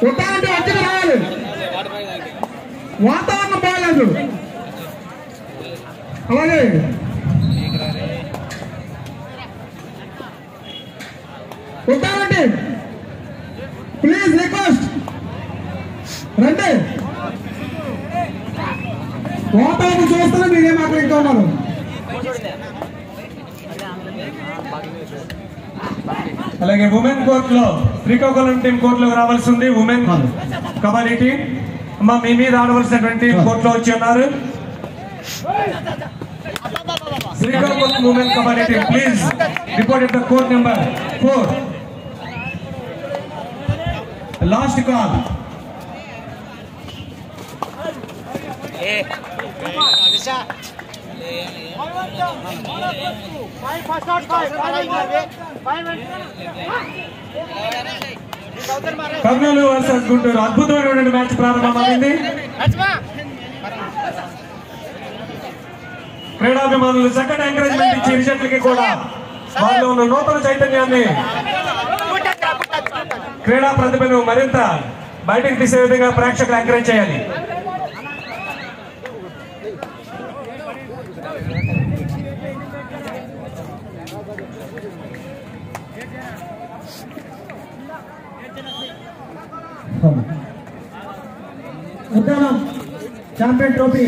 కొట్టాలంటే వచ్చిన రావాలి. వాతావరణం బాగాలేదు. అలాగే కొట్టాలంటే ప్లీజ్ రిక్వెస్ట్ రండి. వాతావరణం చూస్తున్నా మీరేం అక్కడ ఇంకా ఉన్నారు. అలాగే ఉమెన్ కోర్ట్ లో శ్రీకాకుళం టీం కోర్టులోకి రావాల్సి ఉంది. ఉమెన్ కబడ్డీ టీం అమ్మా మీ మీద ఆడవలసినటువంటి కోర్టులో వచ్చి ఉన్నారు. Srikakulam women kabaddi team please report at the court number 4. Last call. Kurnool versus Guntur అద్భుతమైనటువంటి మ్యాచ్ ప్రారంభమైంది. క్రీడాభిమానులు చక్కటి ఎంకరేజ్మెంట్ ఇచ్చి ఇరు జట్లకి కూడా వాళ్ళలో ఉన్న నూతన చైతన్యాన్ని క్రీడా ప్రతిభను మరింత బయటకు తీసే విధంగా ప్రేక్షకులు ఎంకరేజ్ చేయాలి. Uddanam champion trophy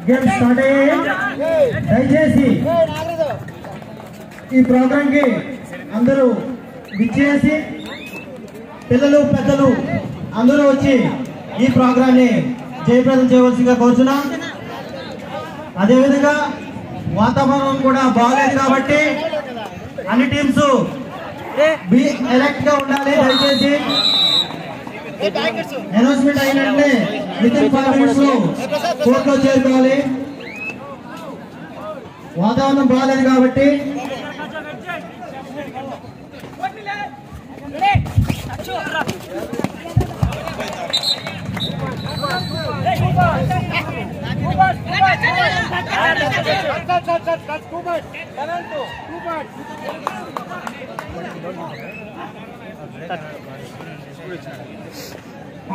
game start అయ్యాయి. దయచేసి ఈ ప్రోగ్రామ్ కి అందరూ విచ్చేసి పిల్లలు పెద్దలు అందరూ వచ్చి ఈ ప్రోగ్రామ్ ని జయప్రదం చేయవలసిందిగా కోరుచున్నాం. అదేవిధంగా వాతావరణం కూడా బాగలేదు కాబట్టి అన్ని టీమ్స్ ఎలర్ట్ గా ఉండాలి. దయచేసి అనౌన్స్మెంట్ అయినట్లే వితిన్ 5 minutes లో కోర్టులో చేరుకోవాలి. వాతావరణం బాగాలేదు కాబట్టి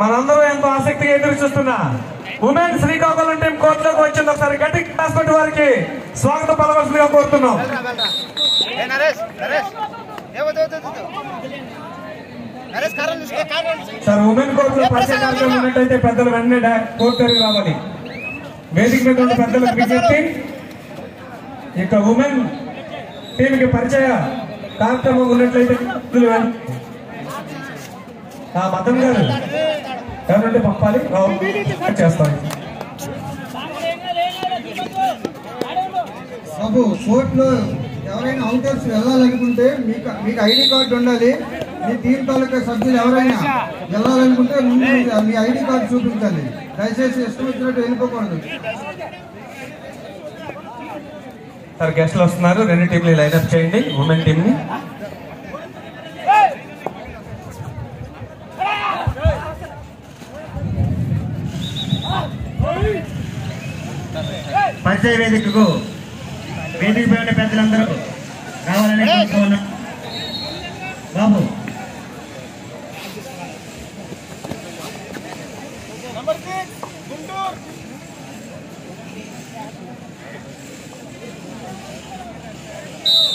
మనందరూ ఎంతో ఆసక్తిగా ఎదురు చూస్తున్నా ఉమెన్ శ్రీకాకుళం టీం కోర్టులోకి వచ్చింది. ఒకసారి గట్టి హాస్పిటల్ వారికి స్వాగతం పలవలసిందిగా కోరుతున్నాం. సార్ ఉమెన్ కోర్టులో పరిచయ కార్యక్రమం ఉన్నట్టయితే పెద్దలు వెంటనే కోర్టు రావాలి. వేదిక మీద ఉన్న పెద్దలకు విజ్ఞప్తి, ఇక ఉమెన్ టీంకి పరిచయ కార్యక్రమం ఉన్నట్లయితే మతం గారు ఎవరంటే పంపాలి చేస్తాం. బాబు కోర్టులో ఎవరైనా అవుటర్స్ వెళ్ళాలనుకుంటే మీకు ఐడి కార్డు ఉండాలి. మీ టీం తాలూకా సభ్యులు ఎవరైనా వెళ్ళాలనుకుంటే మీ ఐడి కార్డు చూపించాలి. దయచేసి ఇష్టం వచ్చినట్టు వెళ్ళిపోకూడదు. సార్ గెస్ట్లు వస్తున్నారు. 2 టీంలు లైన్అప్ చేయండి. ఉమెన్ టీం ని పరిచయ వేదికకు వేదికపై ఉండే పెద్దలందరూ రావాలని కోరుతున్నాం. బాబు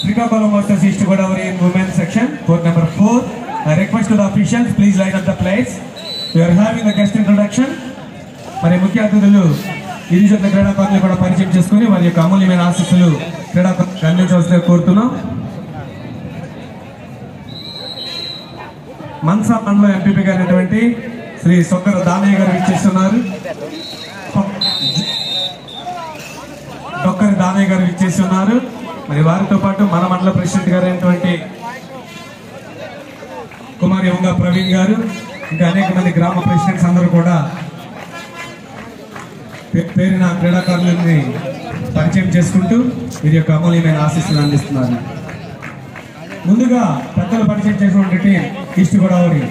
Srikakulam versus East Godavari in women's section, court number 4. I request to the officials, please line up the plates. We are having a guest introduction. మరి ముఖ్య అతిథులు ఇరు జట్ల క్రీడాకారులు కూడా పరిచయం చేసుకుని వారి యొక్క అమూల్యమైన ఆశీస్సులు క్రీడాకారులకు అందించవలసిందిగా కోరుతున్నాం. మన్సా మండలం ఎంపీపీ గారైనటువంటి శ్రీ సొక్కర దానయ్య గారు విచ్చేస్తున్నారు. డొక్కరి దానయ్య గారు విచ్చేస్తున్నారు. మరి వారితో పాటు మన మండల ప్రెసిడెంట్ గారు అయినటువంటి కుమారి వంగ ప్రవీణ్ గారు, ఇంకా అనేక మంది గ్రామ ప్రెసిడెంట్స్ అందరూ కూడా పేరున క్రీడాకారులని పరిచయం చేసుకుంటూ వీరి యొక్క అమూల్యమైన ఆశీస్సులు అందిస్తున్నారు. ముందుగా పెద్దలు పరిచయం చేసినటువంటి టీం ఈస్ట్ గోదావరి.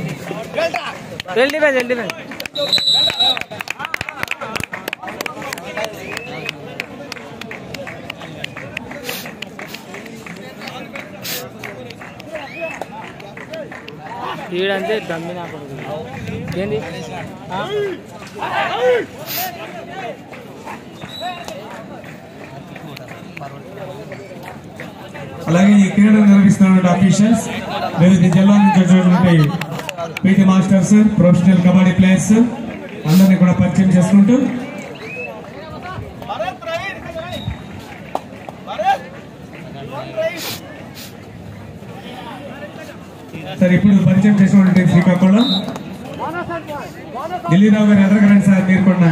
ఈడంతే దమ్మి నాకు ఏంది అలాగే ఈ క్రీడను నిర్వహిస్తున్న అఫీషియల్స్ వివిధ జిల్లాల నుంచి వచ్చినటువంటి PT masters, professional kabaddi players అందరినీ కూడా పరిచయం చేసుకుంటూ సార్ ఇప్పుడు పరిచయం చేసినటువంటి శ్రీకాకుళం ఢిల్లీరావు గారు ఎదరగరండి సార్. మీరు కూడా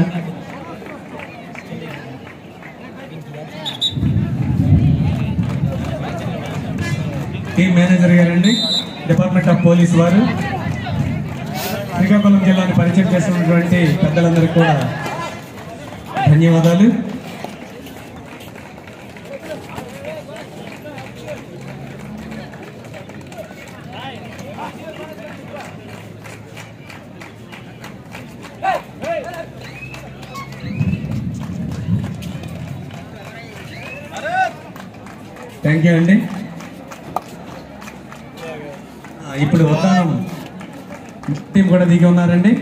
టీమ్ మేనేజర్ గారండి, డిపార్ట్మెంట్ ఆఫ్ పోలీస్ వారు శ్రీకాకుళం జిల్లాని పరిచయం చేసినటువంటి పెద్దలందరికీ కూడా ధన్యవాదాలు. థ్యాంక్ యూ అండి. ఇప్పుడు ఉద్దానం టీం కూడా దిగి ఉన్నారండి.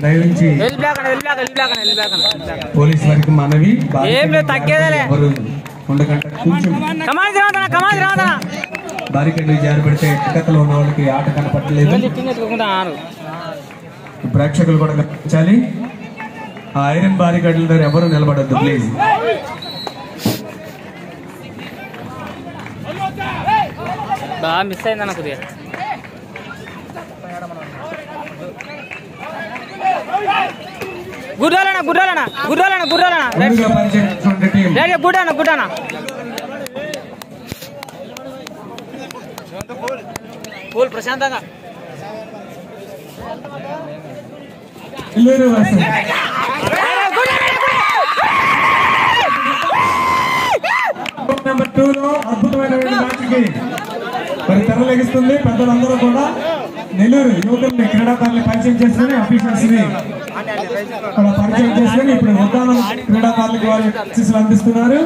దయవించి పోలీస్ వారికి మనవి, ఎవరు ఉండకంటే కొంచెం బారికేడ్లు జారిపడితే టికెట్లో ఉన్న వాళ్ళకి ఆట కనపడలేదు. ప్రేక్షకులు కూడా గమనించాలి, ఆ ఐరన్ బారికేడ్ల దగ్గర ఎవరు నిలబడద్దు ప్లీజ్. బాగా మిస్ అయిందన్న కొద్దిగా. గుడ్రాలనా గుడ్రాలనా గుడ్రాలనా గుడ్రాలనా గుడ్డానా గుడ్డానా కూల్ ప్రశాంతంగా నెంబర్ 2 లో అద్భుతమైన మ్యాచ్కి మరి తెరలేగిస్తుంది. పెద్దలందరూ కూడా నెల్లూరు యువకుల్ని, క్రీడాకారుల్ని పరిచయం చేసుకుని అఫీషియల్స్ ని కూడా పరిచయం చేసుకుని ఇప్పుడు ఉద్దానం క్రీడాకారులకు వారి ఆశీస్సులు అందిస్తున్నారు.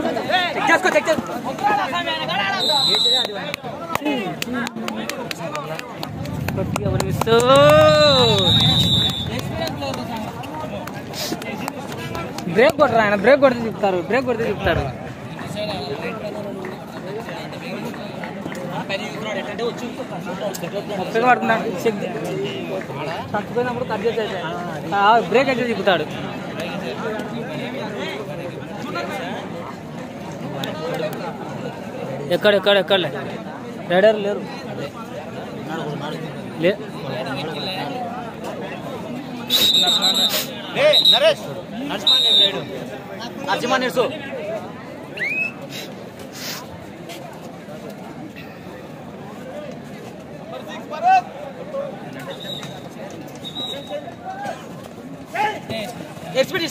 బ్రేక్ కొట్టరా ఆయన, బ్రేక్ కొడితే చెప్తారు, బ్రేక్ కొడితే చెప్తారు. ముప్పై పడుతున్నాడు, తప్పిపోయినప్పుడు కట్ చేసేది బ్రేక్ అయితే తిప్పుతాడు. ఎక్కడలే రైడర్ లేరు నరేష్ నరసింహ నేర్సు గుడ్డి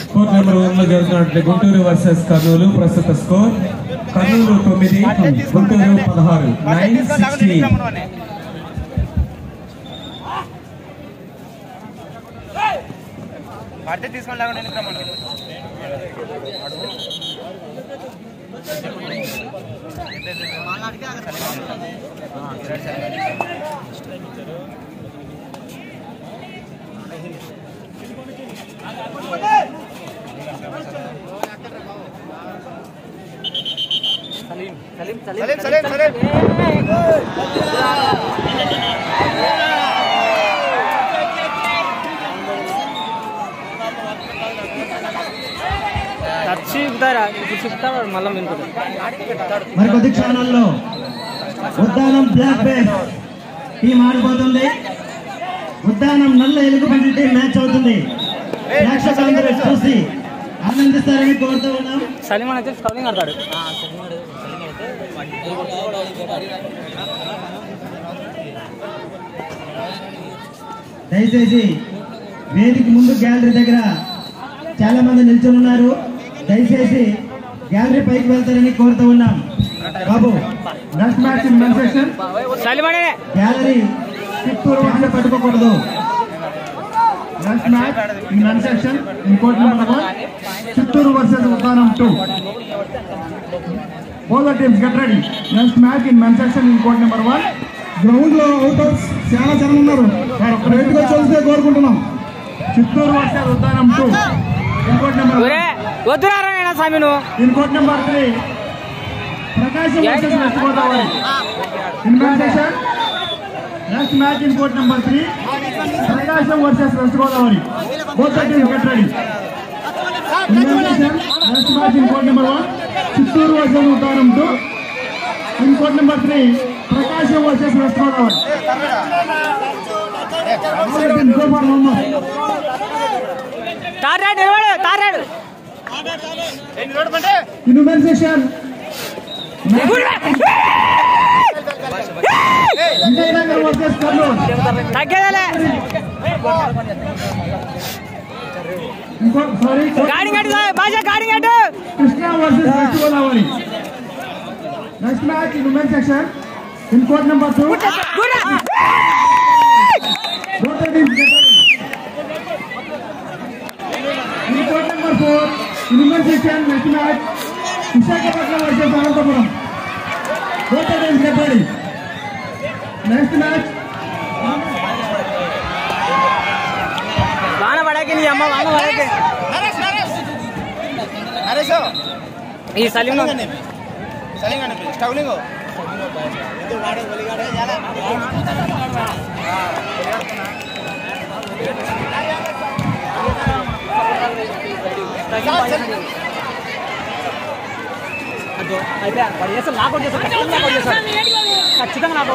స్కోర్ నెంబర్ 1 లో జరుగుతున్నట్టు గుంటూరు వర్సెస్ కర్నూలు. ప్రస్తుత స్కోర్ కర్నూలు 9, గుంటూరు 16. 9-16. మరికొద్ది క్షణాల్లో ఉద్దానం బ్లాక్ బేస్ టీం ఆడిపోతుంది. ఉద్దానం నల్ల ఎలుగుబంటి టీం మ్యాచ్ అవుతుంది. ప్రేక్షకులందరూ చూసి ఆనందిస్తారని కోరుతూ ఉన్నాం. సలీమాన్ అయితే స్కౌలింగ్ ఆడతాడు. దయచేసి వేదిక ముందు గ్యాలరీ దగ్గర చాలా మంది నిల్చొని ఉన్నారు. దయచేసి గ్యాలరీ పైకి వెళ్తారని కోరుతూ ఉన్నాం. బాబు next match in men section. సలిమనే గ్యాలరీ చిత్తూరు వర్సెస్ పట్టుకోకూడదు. Next match in men section in court number 1 Chittoor versus Uddanam 2. All the teams get ready. Next match in men's section in court number 1. Ground లో అవుటర్స్ చాలా జనం ఉన్నారు. రైతుగా చూస్తే కోరుకుంటున్నాం. Chittoor versus Uddanam 2 in court number 1. వద్దురారా స్వామి నువ్వు. In court number 3 Prakasam versus West Godavari in men's section. Next match in court number 3 Prakasam versus West Godavari. Both the teams get ready. In men's section next match in court number 1 Chittoor versus Uddanam 2. In court number 3 Prakasam versus West Godavari. తారాడు తారాడు In women's section Vizianagaram versus Kurnool. తగ్గేదలే sorry గాడి గట్టు బాజా గాడి గట్టు. Krishna versus West Godavari. Next match in women section in court number 2. Both the teams get ready. In court number 4 in women section next match Visakhapatnam versus Anantapuram. Both the teams get ready. Next match వాన పడకి నీ అమ్మ వాన పడకి ఈ సలీం స్టౌలింగ్ అయితే వాడు చేస్తాం నాకు ఖచ్చితంగా నాకు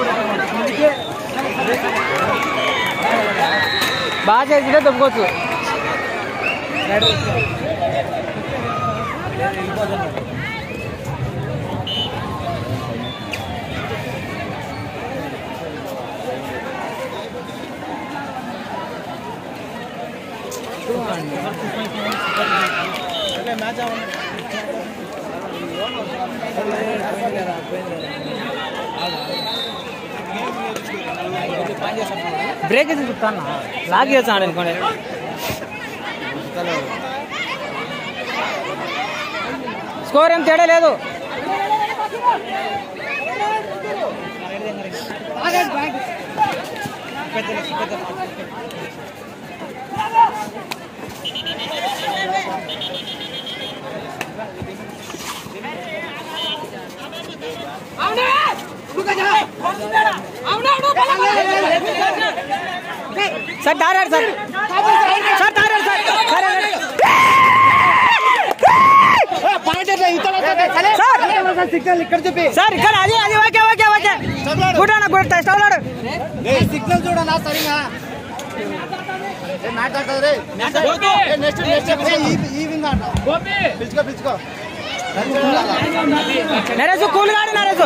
బాగా చేసితే దొబ్బుకోవచ్చు. బ్రేక్ వేసి చెప్తాను లాగ్ చేస్తాను అనుకోండి. స్కోర్ ఏం తేడా లేదు. సార్ తారాడు సార్ సార్ తారాడు సార్ సార్ ఇక్కడ అది అది okay okay okay good good స్టౌలాడు సిగ్నల్ చూడనా సరిగా మాట్లాడతారు పిలుచుకో నరేష్ కూల్ గాడి నరేష్